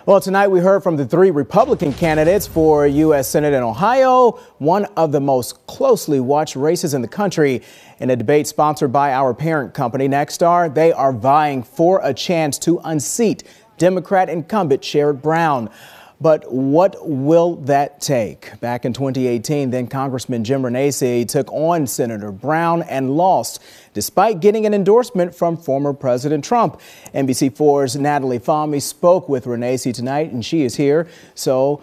Well, tonight we heard from the three Republican candidates for U.S. Senate in Ohio, one of the most closely watched races in the country. In a debate sponsored by our parent company, Nexstar, they are vying for a chance to unseat Democrat incumbent Sherrod Brown. But what will that take? Back in 2018, then Congressman Jim Renacci took on Senator Brown and lost, despite getting an endorsement from former President Trump. NBC4's Natalie Fahmy spoke with Renacci tonight, and she is here. So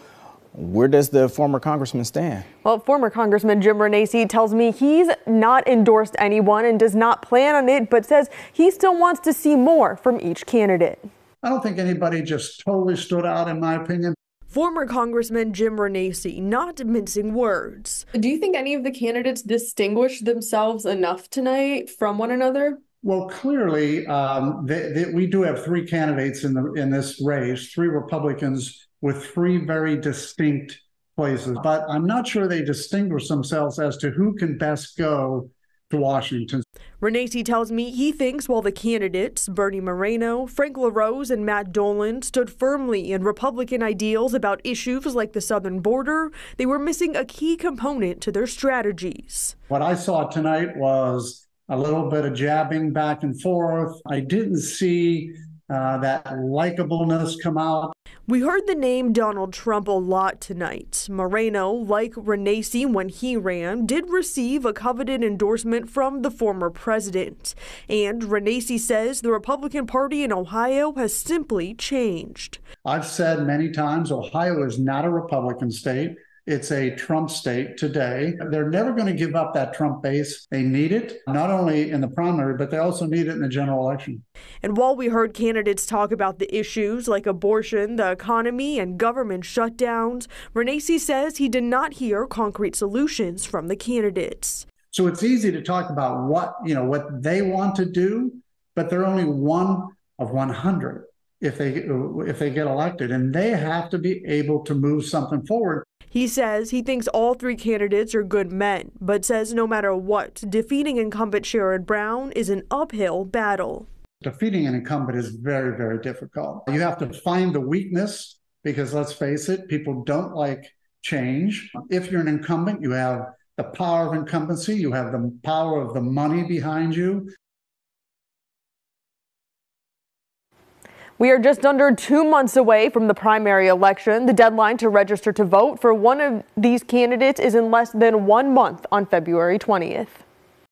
where does the former congressman stand? Well, former Congressman Jim Renacci tells me he's not endorsed anyone and does not plan on it, but says he still wants to see more from each candidate. I don't think anybody just totally stood out, in my opinion. Former Congressman Jim Renacci, not mincing words. Do you think any of the candidates distinguished themselves enough tonight from one another? Well, clearly, we do have three candidates in this race, three Republicans with three very distinct places. But I'm not sure they distinguish themselves as to who can best go to Washington. Renacci tells me he thinks while the candidates, Bernie Moreno, Frank LaRose, and Matt Dolan, stood firmly in Republican ideals about issues like the southern border, they were missing a key component to their strategies. What I saw tonight was a little bit of jabbing back and forth. I didn't see that likableness come out. We heard the name Donald Trump a lot tonight. Moreno, like Renacci when he ran, did receive a coveted endorsement from the former president. And Renacci says the Republican Party in Ohio has simply changed. I've said many times, Ohio is not a Republican state. It's a Trump state today. They're never going to give up that Trump base. They need it, not only in the primary, but they also need it in the general election. And while we heard candidates talk about the issues like abortion, the economy, and government shutdowns, Renacci says he did not hear concrete solutions from the candidates. So it's easy to talk about what they want to do, but they're only one of 100 if they get elected, and they have to be able to move something forward. He says he thinks all three candidates are good men, but says no matter what, defeating incumbent Sherrod Brown is an uphill battle. Defeating an incumbent is very, very difficult. You have to find the weakness because, let's face it, people don't like change. If you're an incumbent, you have the power of incumbency, you have the power of the money behind you. We are just under 2 months away from the primary election. The deadline to register to vote for one of these candidates is in less than 1 month on February 20th.